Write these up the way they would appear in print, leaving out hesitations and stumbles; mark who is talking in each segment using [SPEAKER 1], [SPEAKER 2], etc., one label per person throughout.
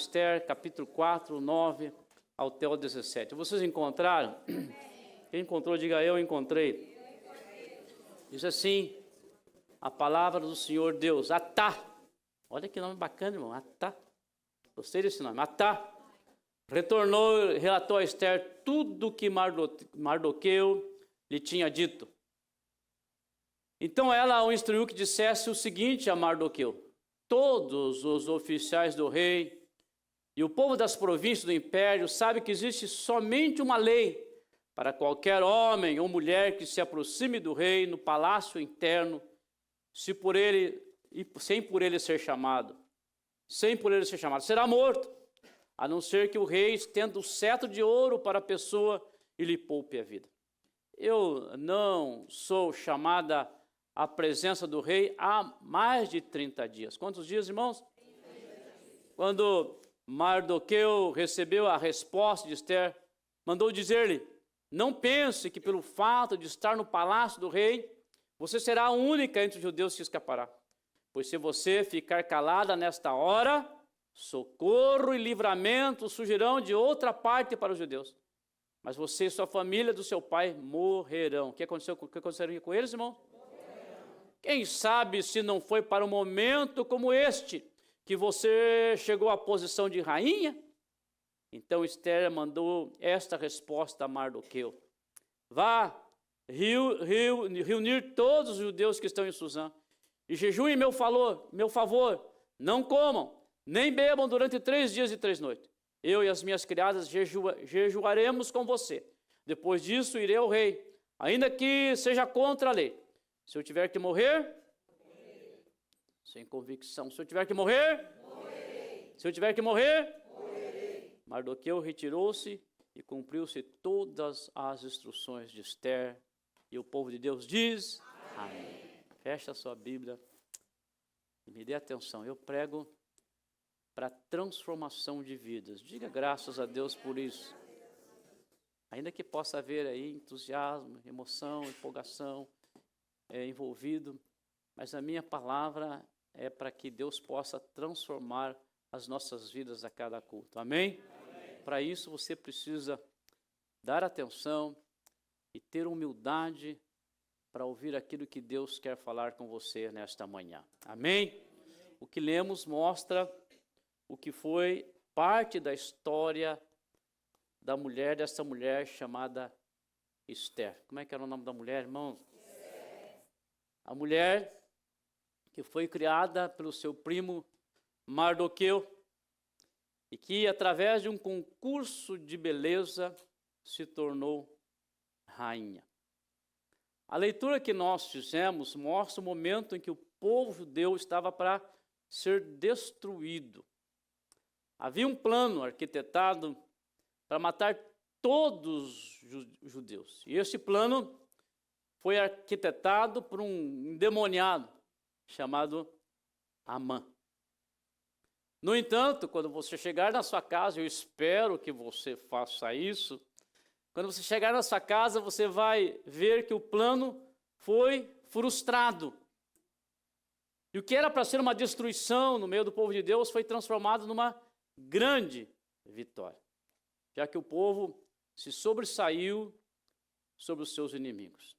[SPEAKER 1] Esther, capítulo 4, 9 até o 17. Vocês encontraram? Quem encontrou, diga eu encontrei. Diz assim, a palavra do Senhor Deus, Atá. Olha que nome bacana, irmão, Atá. Gostei desse nome, Atá. Retornou e relatou a Esther tudo que Mardoqueu lhe tinha dito. Então ela o instruiu que dissesse o seguinte a Mardoqueu: todos os oficiais do rei e o povo das províncias do império sabe que existe somente uma lei para qualquer homem ou mulher que se aproxime do rei no palácio interno, sem por ele ser chamado, será morto, a não ser que o rei estenda o cetro de ouro para a pessoa e lhe poupe a vida. Eu não sou chamada à presença do rei há mais de 30 dias. Quantos dias, irmãos? 30 dias. Quando Mardoqueu recebeu a resposta de Esther, mandou dizer-lhe: não pense que pelo fato de estar no palácio do rei, você será a única entre os judeus que escapará. Pois se você ficar calada nesta hora, socorro e livramento surgirão de outra parte para os judeus. Mas você e sua família do seu pai morrerão. O que aconteceria com eles, irmão? Quem sabe se não foi para um momento como este que você chegou à posição de rainha? Então Esther mandou esta resposta a Mardoqueu: vá reunir todos os judeus que estão em Suzã e jejuem em meu favor, não comam, nem bebam durante 3 dias e 3 noites. Eu e as minhas criadas jejuaremos com você. Depois disso irei ao rei, ainda que seja contra a lei. Se eu tiver que morrer, morrerei. Sem convicção. Se eu tiver que morrer, morrerei. Se eu tiver que morrer, morrerei. Mardoqueu retirou-se e cumpriu-se todas as instruções de Esther. E o povo de Deus diz: amém. Fecha a sua Bíblia e me dê atenção. Eu prego para transformação de vidas. Diga graças a Deus por isso. Ainda que possa haver aí entusiasmo, emoção, empolgação envolvido, mas a minha palavra é para que Deus possa transformar as nossas vidas a cada culto. Amém? Amém. Para isso você precisa dar atenção e ter humildade para ouvir aquilo que Deus quer falar com você nesta manhã. Amém? O que lemos mostra o que foi parte da história dessa mulher chamada Esther. Como é que era o nome da mulher, irmãos? A mulher que foi criada pelo seu primo Mardoqueu e que, através de um concurso de beleza, se tornou rainha. A leitura que nós fizemos mostra o momento em que o povo judeu estava para ser destruído. Havia um plano arquitetado para matar todos os judeus. E esse plano foi arquitetado por um endemoniado chamado Amã. No entanto, quando você chegar na sua casa, eu espero que você faça isso, quando você chegar na sua casa, você vai ver que o plano foi frustrado. E o que era para ser uma destruição no meio do povo de Deus foi transformado numa grande vitória, já que o povo se sobressaiu sobre os seus inimigos.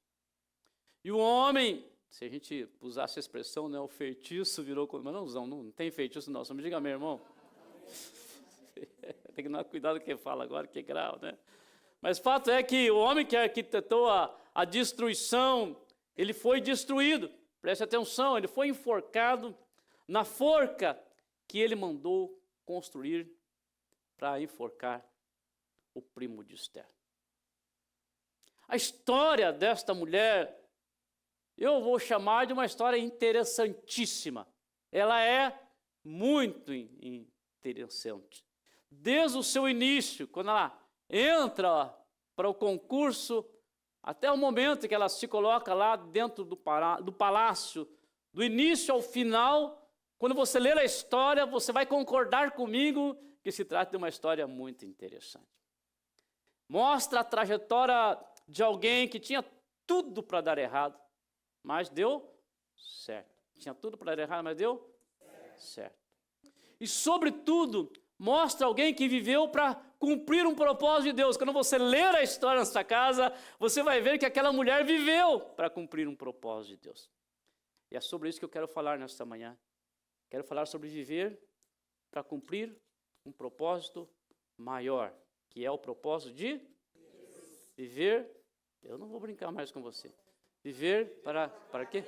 [SPEAKER 1] E o homem, se a gente usasse a expressão, né, o feitiço virou... Mas não tem feitiço não, só me diga, meu irmão. Tem que tomar cuidado com quem fala agora, que é grau, né? Mas o fato é que o homem que arquitetou a destruição, ele foi destruído. Preste atenção, ele foi enforcado na forca que ele mandou construir para enforcar o primo de Esther. A história desta mulher, eu vou chamar de uma história interessantíssima. Ela é muito interessante. Desde o seu início, quando ela entra para o concurso, até o momento que ela se coloca lá dentro do palácio, do início ao final, quando você ler a história, você vai concordar comigo que se trata de uma história muito interessante. Mostra a trajetória de alguém que tinha tudo para dar errado, mas deu certo. Tinha tudo para dar errado, mas deu certo. E, sobretudo, mostra alguém que viveu para cumprir um propósito de Deus. Quando você ler a história na sua casa, você vai ver que aquela mulher viveu para cumprir um propósito de Deus. E é sobre isso que eu quero falar nesta manhã. Quero falar sobre viver para cumprir um propósito maior, que é o propósito de viver. Eu não vou brincar mais com você. Viver para quê?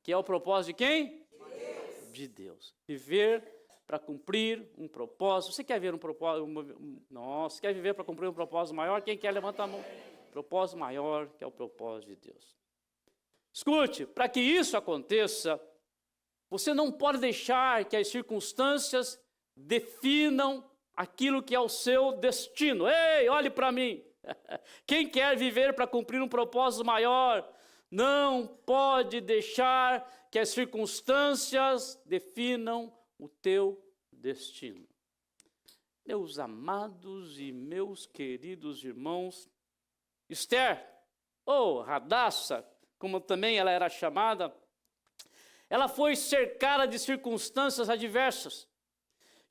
[SPEAKER 1] Que é o propósito de quem? De Deus. Viver para cumprir um propósito. Você quer ver um propósito? Nossa, quer viver para cumprir um propósito maior? Quem quer, levanta a mão. Propósito maior, que é o propósito de Deus. Escute, para que isso aconteça, você não pode deixar que as circunstâncias definam aquilo que é o seu destino. Ei, olhe para mim. Quem quer viver para cumprir um propósito maior, não pode deixar que as circunstâncias definam o teu destino. Meus amados e meus queridos irmãos, Esther, ou Radassa, como também ela era chamada, ela foi cercada de circunstâncias adversas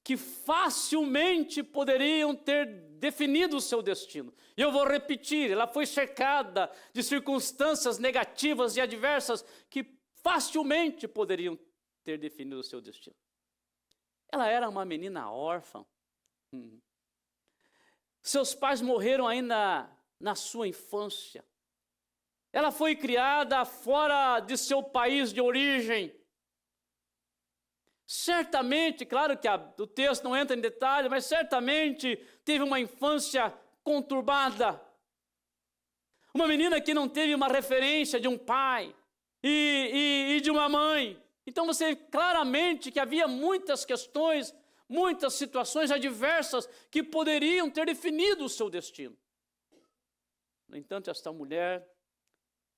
[SPEAKER 1] que facilmente poderiam ter definido o seu destino. E eu vou repetir, ela foi cercada de circunstâncias negativas e adversas que facilmente poderiam ter definido o seu destino. Ela era uma menina órfã. Seus pais morreram ainda na sua infância. Ela foi criada fora de seu país de origem. Certamente, claro que o texto não entra em detalhe, mas certamente teve uma infância conturbada. Uma menina que não teve uma referência de um pai e de uma mãe. Então você vê claramente que havia muitas questões, muitas situações adversas que poderiam ter definido o seu destino. No entanto, esta mulher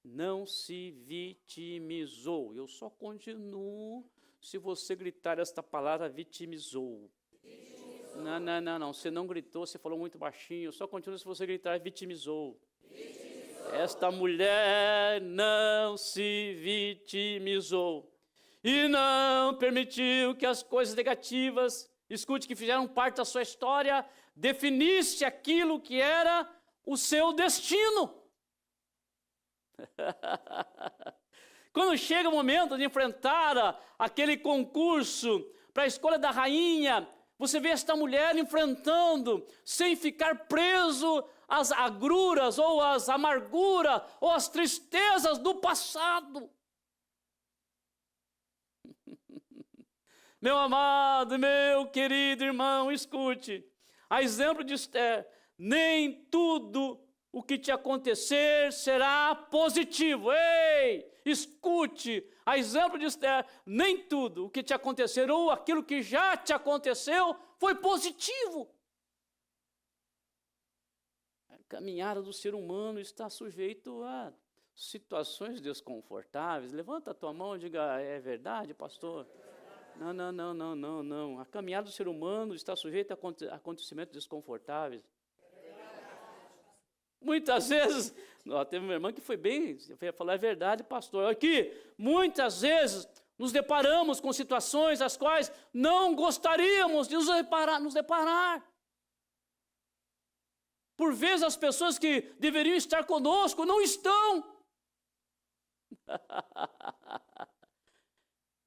[SPEAKER 1] não se vitimizou. Eu só continuo se você gritar esta palavra, vitimizou. Não. Você não gritou, você falou muito baixinho. Eu só continuo se você gritar, vitimizou. Esta mulher não se vitimizou. E não permitiu que as coisas negativas, escute, que fizeram parte da sua história, definisse aquilo que era o seu destino. Quando chega o momento de enfrentar aquele concurso para a escolha da rainha, você vê esta mulher enfrentando, sem ficar preso às agruras, ou às amarguras, ou às tristezas do passado. Meu amado, meu querido irmão, escute. A exemplo de Esther, nem tudo o que te acontecer será positivo. Ei, escute, a exemplo de Esther, nem tudo o que te acontecer ou aquilo que já te aconteceu foi positivo. A caminhada do ser humano está sujeito a situações desconfortáveis. Levanta a tua mão e diga, é verdade, pastor? Não. A caminhada do ser humano está sujeita a acontecimentos desconfortáveis. Muitas vezes, teve uma irmã que foi bem, falou, é verdade, pastor. Aqui, muitas vezes nos deparamos com situações as quais não gostaríamos de nos deparar. Por vezes as pessoas que deveriam estar conosco não estão.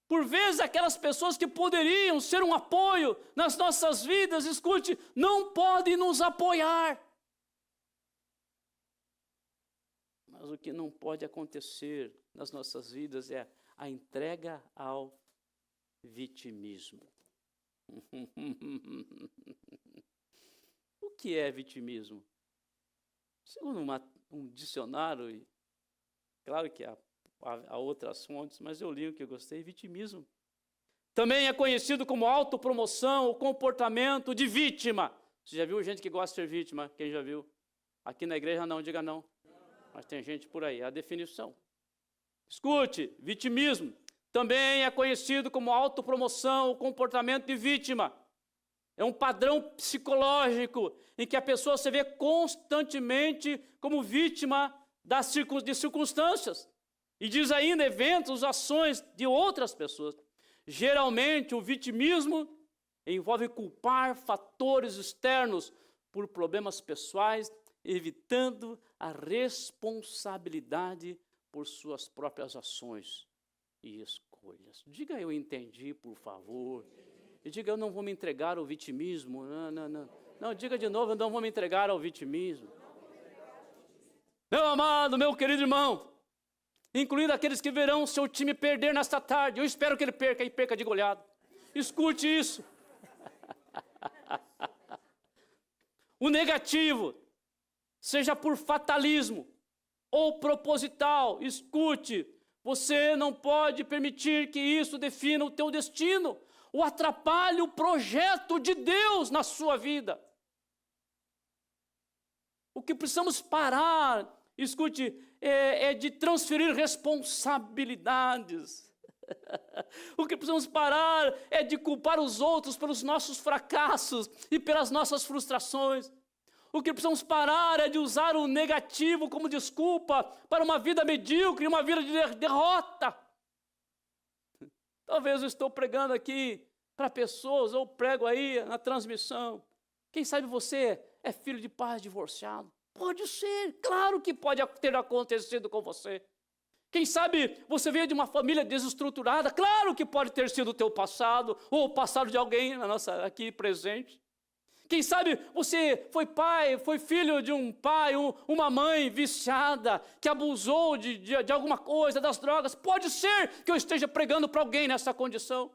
[SPEAKER 1] Por vezes aquelas pessoas que poderiam ser um apoio nas nossas vidas, escute, não podem nos apoiar. Mas o que não pode acontecer nas nossas vidas é a entrega ao vitimismo. O que é vitimismo? Segundo um dicionário, e claro que há outras fontes, mas eu li o que eu gostei, vitimismo. Também é conhecido como autopromoção, o comportamento de vítima. Você já viu gente que gosta de ser vítima? Quem já viu? Aqui na igreja não, diga não. Mas tem gente por aí, a definição. Escute, vitimismo também é conhecido como autopromoção, o comportamento de vítima. É um padrão psicológico em que a pessoa se vê constantemente como vítima de circunstâncias. E diz ainda eventos, ações de outras pessoas. Geralmente o vitimismo envolve culpar fatores externos por problemas pessoais, evitando a responsabilidade por suas próprias ações e escolhas. Diga eu entendi, por favor. E diga eu não vou me entregar ao vitimismo. Não, diga de novo, eu não vou me entregar ao vitimismo. Meu amado, meu querido irmão, incluindo aqueles que verão seu time perder nesta tarde, eu espero que ele perca e perca de goleada. Escute isso. O negativo, seja por fatalismo ou proposital, escute, você não pode permitir que isso defina o teu destino ou atrapalhe o projeto de Deus na sua vida. O que precisamos parar, escute, é de transferir responsabilidades. O que precisamos parar é de culpar os outros pelos nossos fracassos e pelas nossas frustrações. O que precisamos parar é de usar o negativo como desculpa para uma vida medíocre, uma vida de derrota. Talvez eu estou pregando aqui para pessoas, ou prego aí na transmissão. Quem sabe você é filho de pais divorciados? Pode ser, claro que pode ter acontecido com você. Quem sabe você veio de uma família desestruturada? Claro que pode ter sido o teu passado, ou o passado de alguém na nossa aqui presente. Quem sabe você foi pai, foi filho de um pai, uma mãe viciada, que abusou de alguma coisa, das drogas. Pode ser que eu esteja pregando para alguém nessa condição.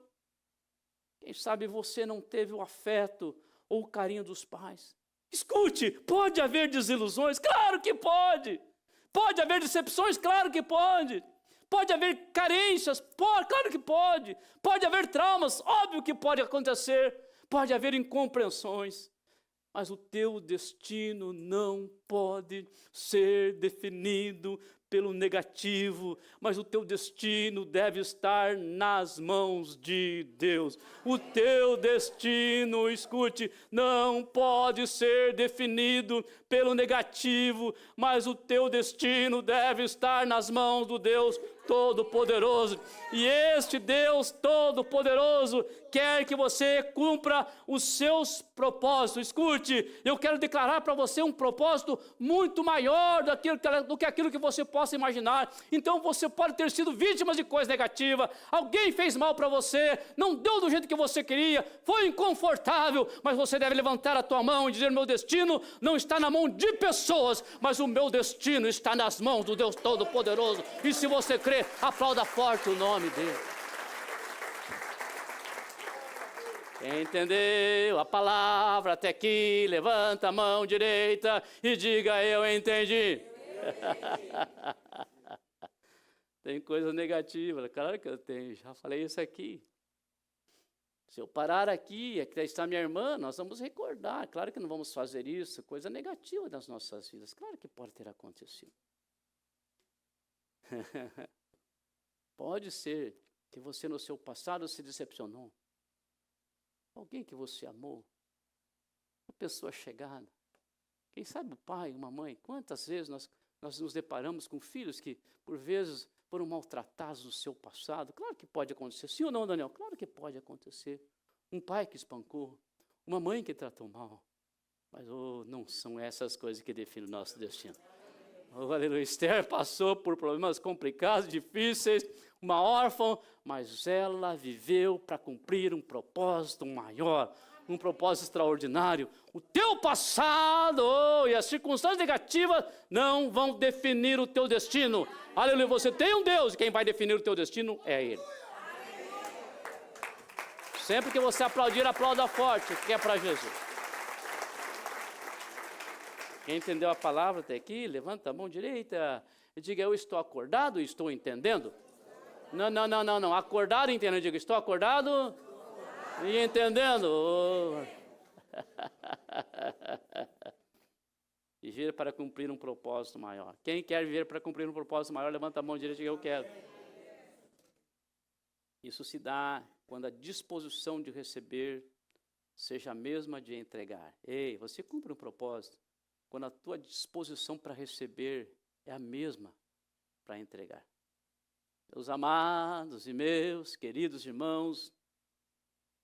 [SPEAKER 1] Quem sabe você não teve o afeto ou o carinho dos pais. Escute, pode haver desilusões? Claro que pode. Pode haver decepções? Claro que pode. Pode haver carências? Claro que pode. Pode haver traumas? Óbvio que pode acontecer. Pode haver incompreensões. Mas o teu destino não pode ser definido pelo negativo, mas o teu destino deve estar nas mãos de Deus. O teu destino, escute, não pode ser definido pelo negativo, mas o teu destino deve estar nas mãos do Deus Todo-Poderoso. E este Deus Todo-Poderoso quer que você cumpra os seus propósitos. Escute, eu quero declarar para você um propósito muito maior do que aquilo que você possa imaginar. Então você pode ter sido vítima de coisa negativa, alguém fez mal para você, não deu do jeito que você queria, foi inconfortável, mas você deve levantar a tua mão e dizer: meu destino não está na mão de pessoas, mas o meu destino está nas mãos do Deus Todo-Poderoso. E se você crê, aplauda forte o nome dele. Quem entendeu a palavra até aqui, levanta a mão direita e diga: eu entendi. Tem coisa negativa, claro que eu tenho, já falei isso aqui. Se eu parar aqui, aqui está minha irmã, nós vamos recordar. Claro que não vamos fazer isso, coisa negativa das nossas vidas. Claro que pode ter acontecido. Pode ser que você no seu passado se decepcionou. Alguém que você amou. Uma pessoa chegada. Quem sabe o pai, uma mãe. Quantas vezes nós nos deparamos com filhos que, por vezes, foram maltratados no seu passado. Claro que pode acontecer. Sim ou não, Daniel? Claro que pode acontecer. Um pai que espancou. Uma mãe que tratou mal. Mas não são essas coisas que definem o nosso destino. Aleluia. Esther passou por problemas complicados, difíceis, uma órfã, mas ela viveu para cumprir um propósito maior, um propósito extraordinário. O teu passado e as circunstâncias negativas não vão definir o teu destino. Aleluia. Você tem um Deus e quem vai definir o teu destino é Ele. Sempre que você aplaudir, aplauda forte, que é para Jesus. Quem entendeu a palavra até aqui, levanta a mão direita e diga: eu estou acordado e estou entendendo. Não. Acordado e entendendo. Diga: estou acordado e entendendo. E viver para cumprir um propósito maior. Quem quer viver para cumprir um propósito maior, levanta a mão direita e diga: eu quero. Isso se dá quando a disposição de receber seja a mesma de entregar. Ei, você cumpre um propósito quando a tua disposição para receber é a mesma para entregar. Meus amados e meus queridos irmãos,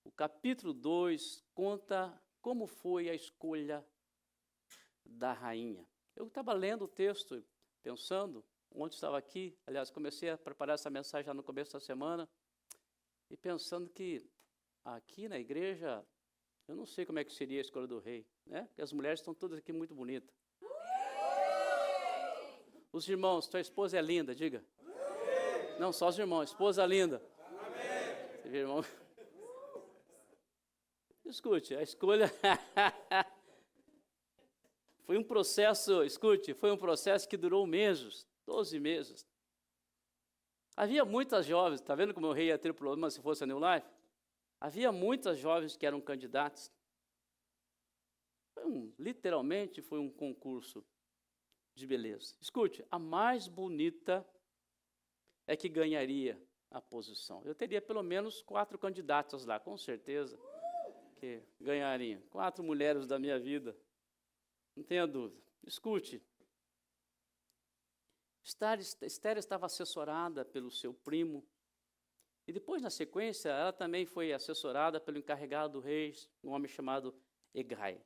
[SPEAKER 1] O capítulo 2 conta como foi a escolha da rainha. Eu estava lendo o texto, pensando, ontem estava aqui, aliás, comecei a preparar essa mensagem já no começo da semana, e pensando que aqui na igreja, eu não sei como é que seria a escolha do rei, né? Porque as mulheres estão todas aqui muito bonitas. Os irmãos, tua esposa é linda, diga. Não, só os irmãos, esposa linda. Você vê, irmão? Escute, a escolha foi um processo, escute, foi um processo que durou meses, 12 meses. Havia muitas jovens, está vendo como o rei ia ter problema se fosse a New Life? Havia muitas jovens que eram candidatas. Literalmente foi um concurso de beleza. Escute, a mais bonita é que ganharia a posição. Eu teria pelo menos 4 candidatas lá, com certeza, que ganhariam. 4 mulheres da minha vida, não tenha dúvida. Escute, Esther estava assessorada pelo seu primo, e depois, na sequência, ela também foi assessorada pelo encarregado do rei, um homem chamado Hegai.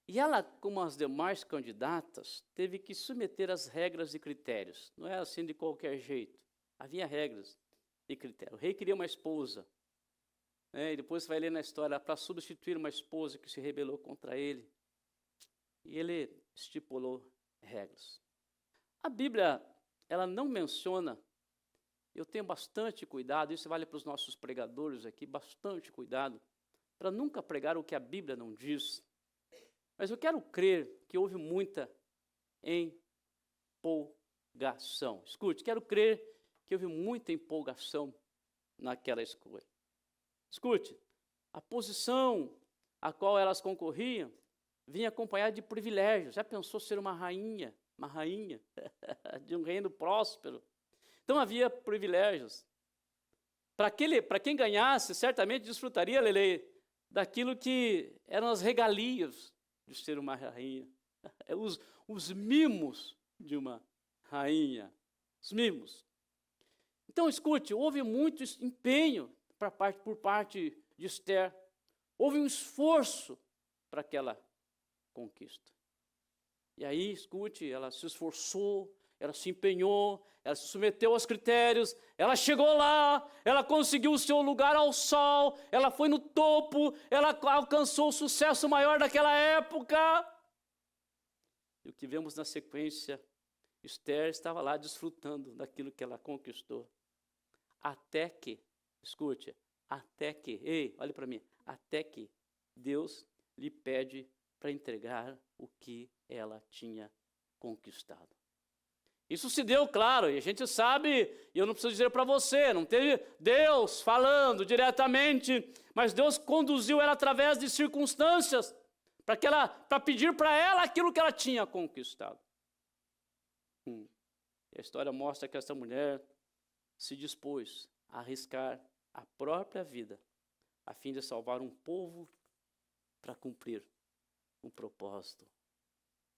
[SPEAKER 1] E ela, como as demais candidatas, teve que submeter as regras e critérios. Não é assim de qualquer jeito. Havia regras e critérios. O rei queria uma esposa. E depois você vai ler na história, para substituir uma esposa que se rebelou contra ele. E ele estipulou regras. A Bíblia, ela não menciona, eu tenho bastante cuidado, isso vale para os nossos pregadores aqui, bastante cuidado, para nunca pregar o que a Bíblia não diz. Mas eu quero crer que houve muita empolgação. Escute, quero crer que houve muita empolgação naquela escolha. Escute, a posição a qual elas concorriam vinha acompanhada de privilégios. Já pensou ser uma rainha de um reino próspero? Então havia privilégios. Para quem ganhasse, certamente desfrutaria, Lele, daquilo que eram as regalias de ser uma rainha. Os mimos de uma rainha. Os mimos. Então, escute, houve muito empenho por parte de Esther. Houve um esforço para aquela conquista. E aí, escute, ela se esforçou, ela se empenhou, ela se submeteu aos critérios, ela chegou lá, ela conseguiu o seu lugar ao sol, ela foi no topo, ela alcançou o sucesso maior daquela época. E o que vemos na sequência, Esther estava lá desfrutando daquilo que ela conquistou. Até que, escute, olhe para mim, até que Deus lhe pede para entregar o que ela tinha conquistado. Isso se deu, claro, e a gente sabe, e eu não preciso dizer para você, não teve Deus falando diretamente, mas Deus conduziu ela através de circunstâncias para pedir para ela aquilo que ela tinha conquistado. E a história mostra que essa mulher se dispôs a arriscar a própria vida a fim de salvar um povo para cumprir um propósito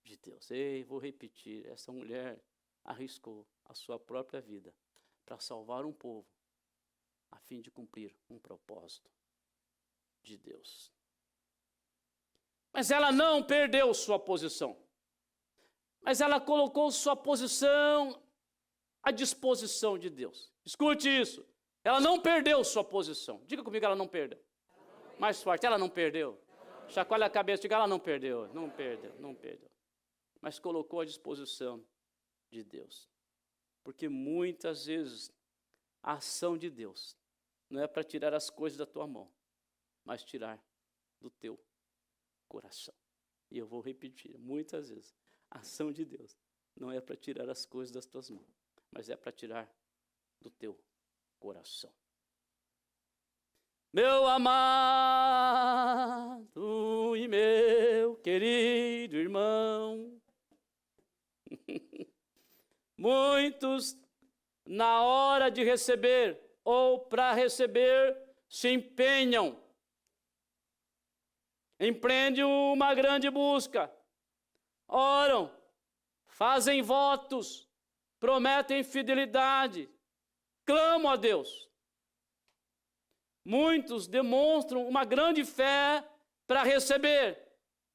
[SPEAKER 1] de Deus. Vou repetir, essa mulher arriscou a sua própria vida para salvar um povo a fim de cumprir um propósito de Deus. Mas ela não perdeu sua posição. Mas ela colocou sua posição à disposição de Deus. Escute isso. Ela não perdeu sua posição. Diga comigo, ela não perdeu. Mais forte, ela não perdeu. Chacoalha a cabeça, diga, ela não perdeu. Não perdeu. Mas colocou à disposição de Deus. Porque muitas vezes a ação de Deus não é para tirar as coisas da tua mão, mas tirar do teu coração. E eu vou repetir, muitas vezes a ação de Deus não é para tirar as coisas das tuas mãos, mas é para tirar do teu coração. Meu amado e meu querido irmão, muitos, na hora de receber ou para receber, se empenham, empreendem uma grande busca, oram, fazem votos, prometem fidelidade, clamam a Deus. muitos demonstram uma grande fé para receber,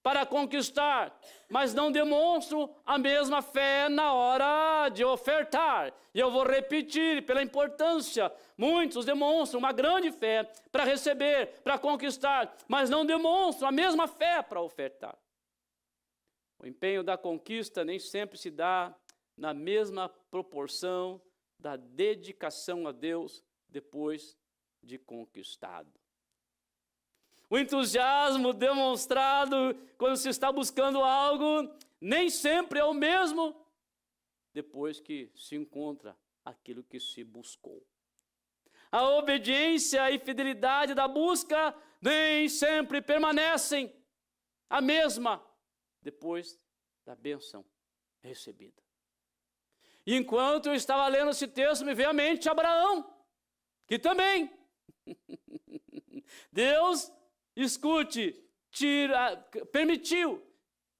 [SPEAKER 1] para conquistar, mas não demonstram a mesma fé na hora de ofertar. E eu vou repetir, pela importância, muitos demonstram uma grande fé para receber, para conquistar, mas não demonstram a mesma fé para ofertar. O empenho da conquista nem sempre se dá na mesma proporção da dedicação a Deus depois de conquistado. O entusiasmo demonstrado quando se está buscando algo nem sempre é o mesmo depois que se encontra aquilo que se buscou. A obediência e fidelidade da busca nem sempre permanecem a mesma depois da bênção recebida. E enquanto eu estava lendo esse texto, me veio à mente Abraão, que também Deus, escute, permitiu,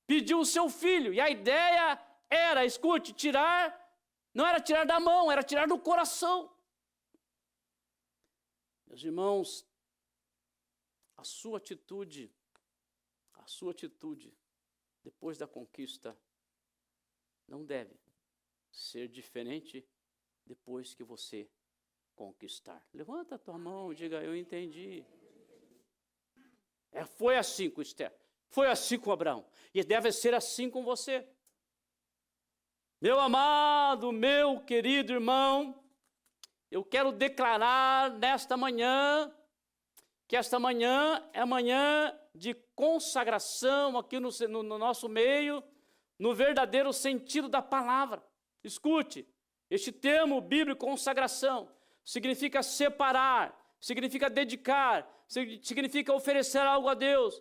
[SPEAKER 1] pediu o seu filho, e a ideia era, escute, tirar, não era tirar da mão, era tirar do coração. Meus irmãos, a sua atitude depois da conquista não deve ser diferente depois que você conquistar. Levanta a tua mão e diga, eu entendi. Foi assim com Esther, foi assim com Abraão, e deve ser assim com você. Meu amado, meu querido irmão, eu quero declarar nesta manhã, que esta manhã é manhã de consagração aqui no nosso meio, no verdadeiro sentido da palavra. Escute, este termo bíblico, consagração, significa separar, significa dedicar, significa oferecer algo a Deus,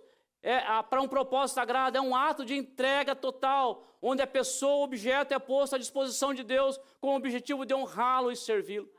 [SPEAKER 1] para um propósito sagrado, é um ato de entrega total, onde a pessoa, o objeto é posto à disposição de Deus com o objetivo de honrá-lo e servi-lo.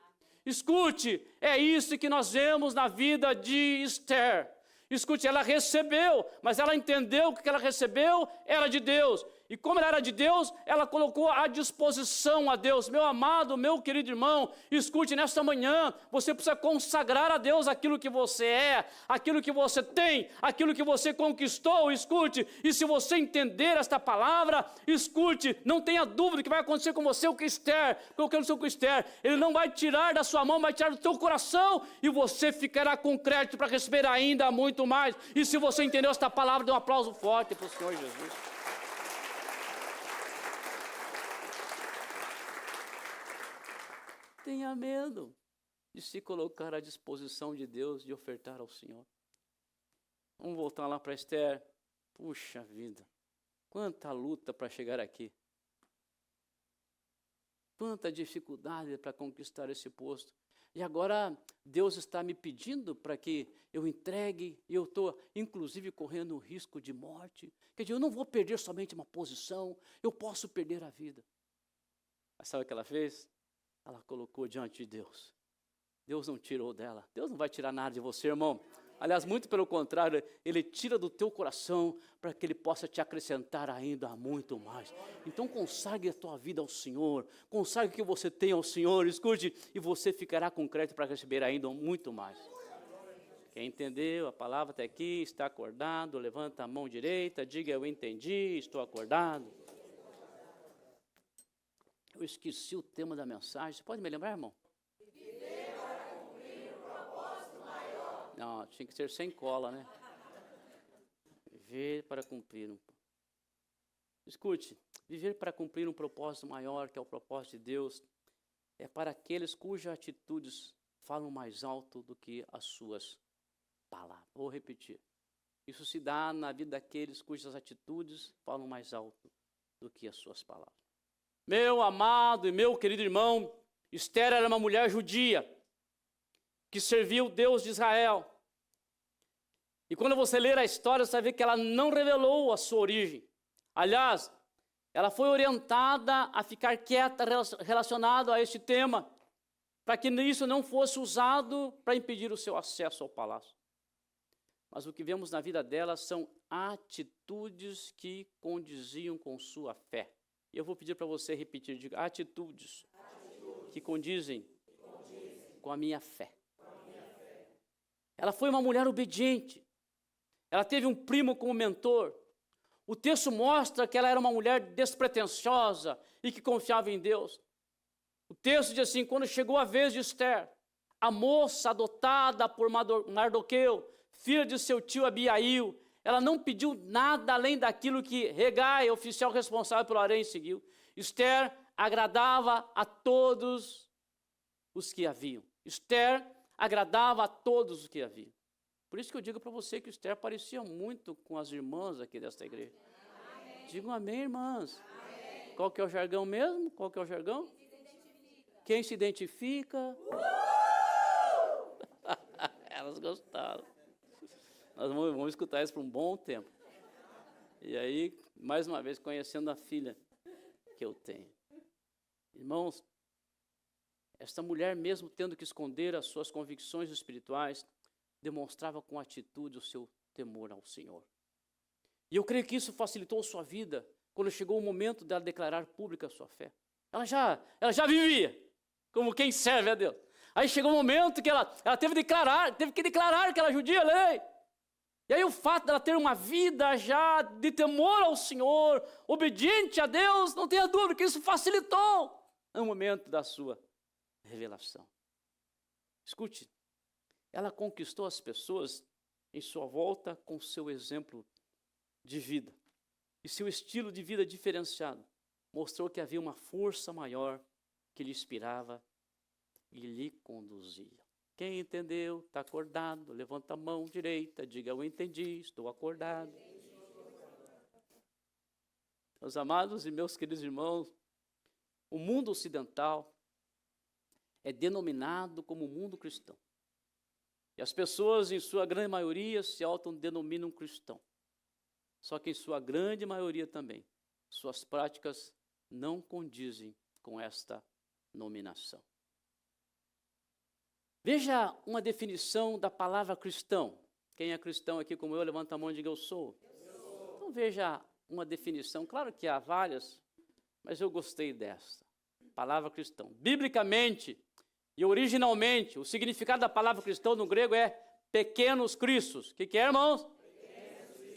[SPEAKER 1] Escute, é isso que nós vemos na vida de Esther. Escute, ela recebeu, mas ela entendeu que ela recebeu era de Deus. E como ela era de Deus, ela colocou à disposição a Deus. Meu amado, meu querido irmão, escute, nesta manhã, você precisa consagrar a Deus aquilo que você é, aquilo que você tem, aquilo que você conquistou, escute. E se você entender esta palavra, escute, não tenha dúvida que vai acontecer com você o que Esther, ele não vai tirar da sua mão, vai tirar do teu coração, e você ficará com crédito para receber ainda muito mais. E se você entendeu esta palavra, dê um aplauso forte para o Senhor Jesus. Tenha medo de se colocar à disposição de Deus, de ofertar ao Senhor. Vamos voltar lá para Esther. Puxa vida, quanta luta para chegar aqui. Quanta dificuldade para conquistar esse posto. E agora Deus está me pedindo para que eu entregue, e eu estou inclusive correndo o risco de morte. Quer dizer, eu não vou perder somente uma posição, eu posso perder a vida. Mas sabe o que ela fez? Ela colocou diante de Deus. Deus não tirou dela. Deus não vai tirar nada de você, irmão. Aliás, muito pelo contrário, Ele tira do teu coração para que Ele possa te acrescentar ainda muito mais. Então consagre a tua vida ao Senhor, consagre o que você tem ao Senhor, escute, e você ficará com crédito para receber ainda muito mais. Quem entendeu a palavra até aqui, está acordado, levanta a mão direita, diga eu entendi, estou acordado. Eu esqueci o tema da mensagem, você pode me lembrar, irmão? Viver para cumprir um propósito maior. Não, tinha que ser sem cola, né? Viver para cumprir Escute, viver para cumprir um propósito maior, que é o propósito de Deus, é para aqueles cujas atitudes falam mais alto do que as suas palavras. Vou repetir. Isso se dá na vida daqueles cujas atitudes falam mais alto do que as suas palavras. Meu amado e meu querido irmão, Esther era uma mulher judia que serviu o Deus de Israel. E quando você ler a história, você vai ver que ela não revelou a sua origem. Aliás, ela foi orientada a ficar quieta relacionado a este tema, para que isso não fosse usado para impedir o seu acesso ao palácio. Mas o que vemos na vida dela são atitudes que condiziam com sua fé. E eu vou pedir para você repetir, diga, atitudes que condizem com a minha fé. Ela foi uma mulher obediente. Ela teve um primo como mentor. O texto mostra que ela era uma mulher despretensiosa e que confiava em Deus. O texto diz assim, quando chegou a vez de Esther, a moça adotada por Mardoqueu, filha de seu tio Abiail, ela não pediu nada além daquilo que Hegai, oficial responsável pelo harém, seguiu. Esther agradava a todos os que haviam. Esther agradava a todos os que haviam. Por isso que eu digo para você que Esther parecia muito com as irmãs aqui desta igreja. Amém. Digam amém, irmãs. Amém. Qual que é o jargão mesmo? Qual que é o jargão? Quem se identifica? Elas gostaram. Nós vamos escutar isso por um bom tempo. E aí, mais uma vez, conhecendo a filha que eu tenho. Irmãos, esta mulher, mesmo tendo que esconder as suas convicções espirituais, demonstrava com atitude o seu temor ao Senhor. E eu creio que isso facilitou sua vida quando chegou o momento dela declarar pública a sua fé. Ela já vivia como quem serve a Deus. Aí chegou o momento que ela teve que declarar que ela é judia, lei. E aí o fato dela ter uma vida já de temor ao Senhor, obediente a Deus, não tenha dúvida que isso facilitou no momento da sua revelação. Escute, ela conquistou as pessoas em sua volta com seu exemplo de vida. E seu estilo de vida diferenciado mostrou que havia uma força maior que lhe inspirava e lhe conduzia. Quem entendeu, está acordado, levanta a mão direita, diga eu entendi, estou acordado. Meus amados e meus queridos irmãos, o mundo ocidental é denominado como mundo cristão. E as pessoas, em sua grande maioria, se autodenominam cristão. Só que em sua grande maioria também, suas práticas não condizem com esta nominação. Veja uma definição da palavra cristão. Quem é cristão aqui como eu, levanta a mão e diga eu sou. Então veja uma definição, claro que há várias, mas eu gostei desta. Palavra cristão. Biblicamente e originalmente, o significado da palavra cristão no grego é pequenos cristos. O que é, irmãos? O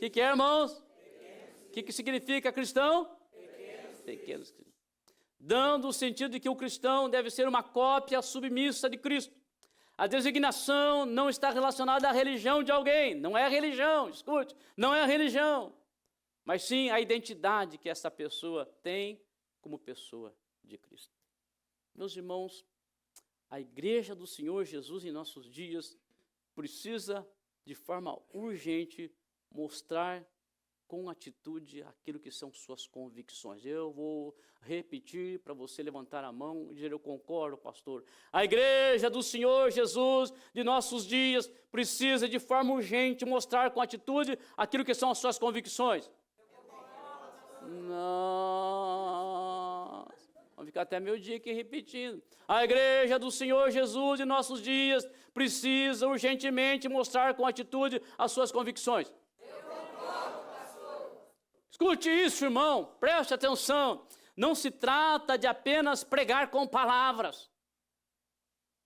[SPEAKER 1] que é, irmãos? O que significa cristão? Pequenos cristos. Dando o sentido de que o cristão deve ser uma cópia submissa de Cristo. A designação não está relacionada à religião de alguém. Não é a religião, escute, não é a religião. Mas sim a identidade que essa pessoa tem como pessoa de Cristo. Meus irmãos, a igreja do Senhor Jesus em nossos dias precisa, de forma urgente, mostrar com atitude aquilo que são suas convicções. Eu vou repetir para você levantar a mão e dizer, eu concordo, pastor. A igreja do Senhor Jesus de nossos dias precisa, de forma urgente, mostrar com atitude aquilo que são as suas convicções. Nossa, vamos ficar até meio dia aqui repetindo. A igreja do Senhor Jesus de nossos dias precisa urgentemente mostrar com atitude as suas convicções. Escute isso, irmão, preste atenção. Não se trata de apenas pregar com palavras.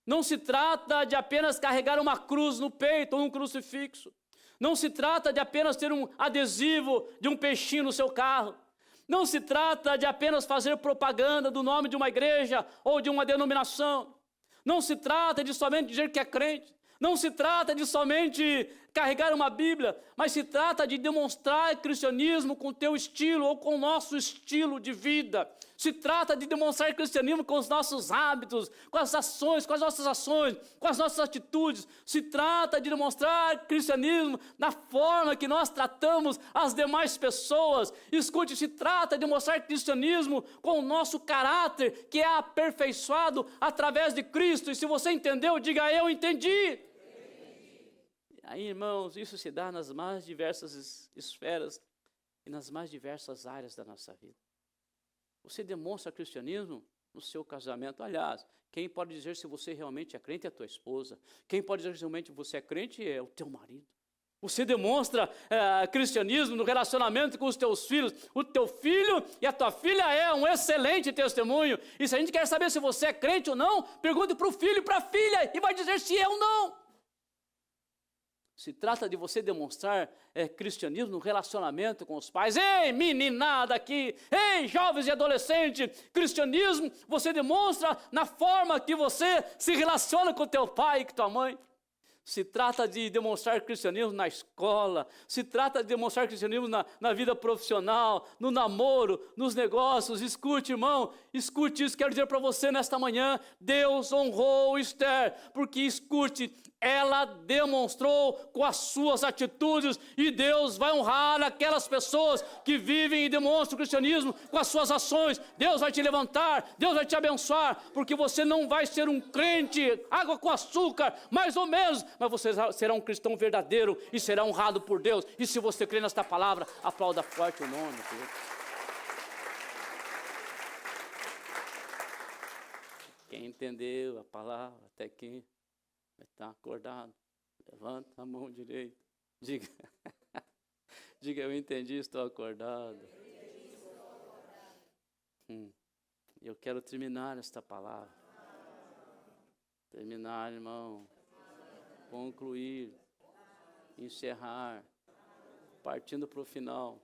[SPEAKER 1] Não se trata de apenas carregar uma cruz no peito ou um crucifixo. Não se trata de apenas ter um adesivo de um peixinho no seu carro. Não se trata de apenas fazer propaganda do nome de uma igreja ou de uma denominação. Não se trata de somente dizer que é crente. Não se trata de somente carregar uma Bíblia, mas se trata de demonstrar cristianismo com o teu estilo ou com o nosso estilo de vida. Se trata de demonstrar cristianismo com os nossos hábitos, com as ações, com as nossas ações, com as nossas atitudes. Se trata de demonstrar cristianismo na forma que nós tratamos as demais pessoas. Escute, se trata de mostrar cristianismo com o nosso caráter, que é aperfeiçoado através de Cristo. E se você entendeu, diga eu entendi. Aí, irmãos, isso se dá nas mais diversas esferas e nas mais diversas áreas da nossa vida. Você demonstra cristianismo no seu casamento. Aliás, quem pode dizer se você realmente é crente é a tua esposa. Quem pode dizer se realmente você é crente é o teu marido. Você demonstra cristianismo no relacionamento com os teus filhos. O teu filho e a tua filha é um excelente testemunho. E se a gente quer saber se você é crente ou não, pergunte para o filho e para a filha e vai dizer se é ou não. Se trata de você demonstrar cristianismo no relacionamento com os pais. Ei, meninada aqui, ei, jovens e adolescentes, cristianismo você demonstra na forma que você se relaciona com teu pai e com tua mãe. Se trata de demonstrar cristianismo na escola, se trata de demonstrar cristianismo na vida profissional, no namoro, nos negócios. Escute, irmão, escute isso, quero dizer para você nesta manhã, Deus honrou Esther, porque escute, ela demonstrou com as suas atitudes, e Deus vai honrar aquelas pessoas que vivem e demonstram o cristianismo com as suas ações. Deus vai te levantar, Deus vai te abençoar, porque você não vai ser um crente, água com açúcar, mais ou menos, mas você será um cristão verdadeiro e será honrado por Deus. E se você crê nesta palavra, aplauda forte o nome de Deus. Quem entendeu a palavra, até quem está acordado, levanta a mão direita, diga, diga, eu entendi, estou acordado. Eu quero terminar esta palavra, terminar, irmão, concluir, encerrar, partindo para o final.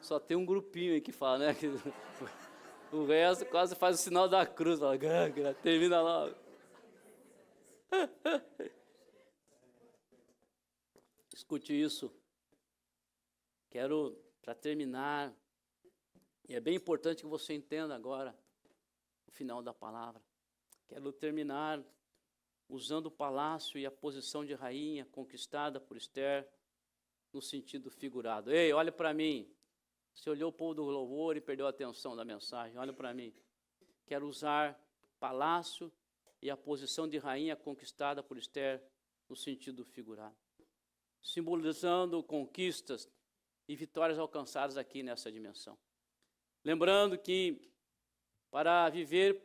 [SPEAKER 1] Só tem um grupinho aí que fala, né? O resto quase faz o sinal da cruz, fala, termina logo. Escute isso. Quero, para terminar, e é bem importante que você entenda agora o final da palavra. Quero terminar usando o palácio e a posição de rainha conquistada por Esther no sentido figurado. Ei, olha para mim. Você olhou o povo do louvor e perdeu a atenção da mensagem. Olha para mim. Quero usar palácio e a posição de rainha conquistada por Esther no sentido figurado, simbolizando conquistas e vitórias alcançadas aqui nessa dimensão. Lembrando que para viver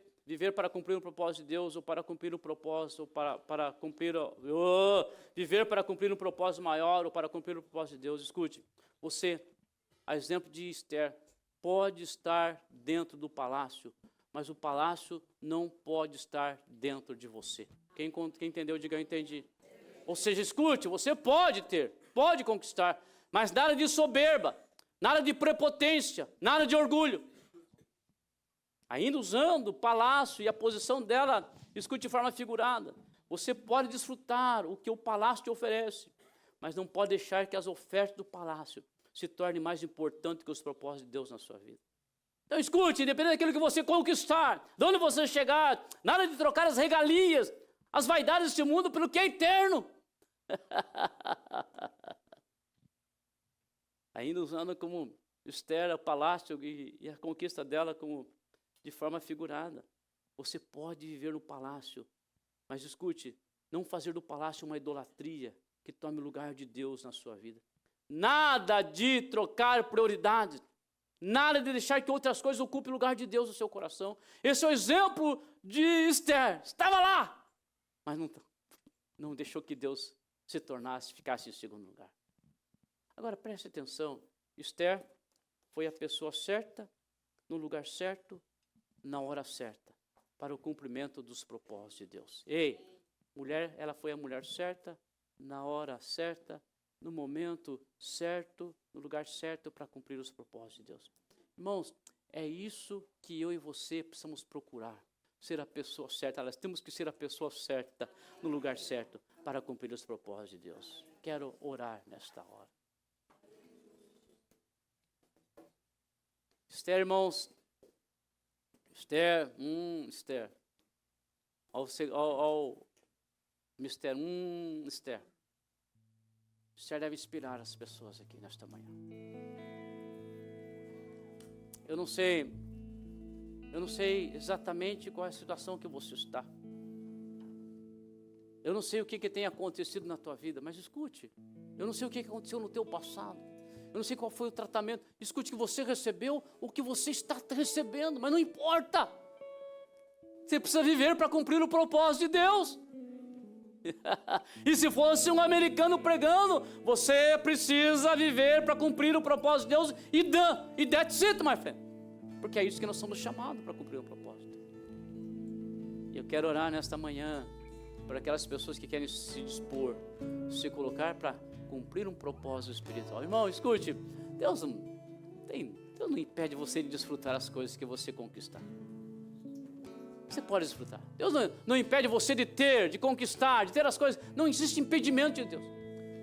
[SPEAKER 1] para cumprir o propósito de Deus, ou para cumprir o propósito, ou para cumprir, viver para cumprir um propósito maior, ou para cumprir o propósito de Deus, escute, você, a exemplo de Esther, pode estar dentro do palácio, mas o palácio não pode estar dentro de você. Quem entendeu, diga eu entendi. Ou seja, escute, você pode conquistar, mas nada de soberba, nada de prepotência, nada de orgulho. Ainda usando o palácio e a posição dela, escute de forma figurada. Você pode desfrutar o que o palácio te oferece, mas não pode deixar que as ofertas do palácio se tornem mais importantes que os propósitos de Deus na sua vida. Então escute, independente daquilo que você conquistar, de onde você chegar, nada de trocar as regalias, as vaidades deste mundo pelo que é eterno. Ainda usando como Esther, o palácio e a conquista dela como de forma figurada. Você pode viver no palácio, mas escute, não fazer do palácio uma idolatria que tome o lugar de Deus na sua vida. Nada de trocar prioridades, nada de deixar que outras coisas ocupem o lugar de Deus no seu coração. Esse é o exemplo de Esther. Estava lá, mas não deixou que Deus ficasse em segundo lugar. Agora preste atenção, Esther foi a pessoa certa, no lugar certo, na hora certa, para o cumprimento dos propósitos de Deus. Ei, mulher, ela foi a mulher certa, na hora certa, no momento certo, no lugar certo para cumprir os propósitos de Deus. Irmãos, é isso que eu e você precisamos procurar, ser a pessoa certa. Nós temos que ser a pessoa certa, no lugar certo, para cumprir os propósitos de Deus. Quero orar nesta hora. Esther, irmãos, Esther, Esther. Ao mistério, Esther. Esther deve inspirar as pessoas aqui nesta manhã. Eu não sei exatamente qual é a situação que você está. Eu não sei o que tem acontecido na tua vida, mas escute. Eu não sei o que aconteceu no teu passado. Eu não sei qual foi o tratamento. Escute que você recebeu o que você está recebendo, mas não importa. Você precisa viver para cumprir o propósito de Deus. E se fosse um americano pregando, você precisa viver para cumprir o propósito de Deus e that's it, my friend. Porque é isso que nós somos chamados para cumprir o propósito. E eu quero orar nesta manhã, por aquelas pessoas que querem se dispor, se colocar para cumprir um propósito espiritual. Irmão, escute, Deus não impede você de desfrutar as coisas que você conquistar. Você pode desfrutar. Deus não impede você de ter, de conquistar, de ter as coisas. Não existe impedimento de Deus.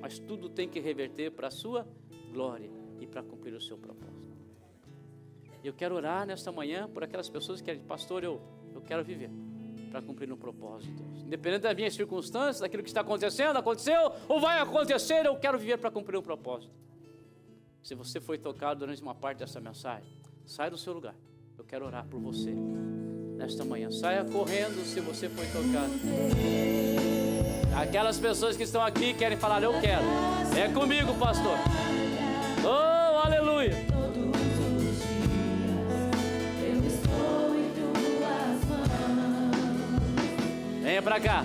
[SPEAKER 1] Mas tudo tem que reverter para a sua glória e para cumprir o seu propósito. Eu quero orar nesta manhã por aquelas pessoas que dizem, pastor, eu quero viver para cumprir um propósito de Deus. Independente das minhas circunstâncias, daquilo que está acontecendo, aconteceu ou vai acontecer, eu quero viver para cumprir um propósito. Se você foi tocado durante uma parte dessa mensagem, sai do seu lugar. Eu quero orar por você nesta manhã. Saia correndo se você foi tocado. Aquelas pessoas que estão aqui querem falar, eu quero. É comigo, pastor. Oh, aleluia. Venha para cá.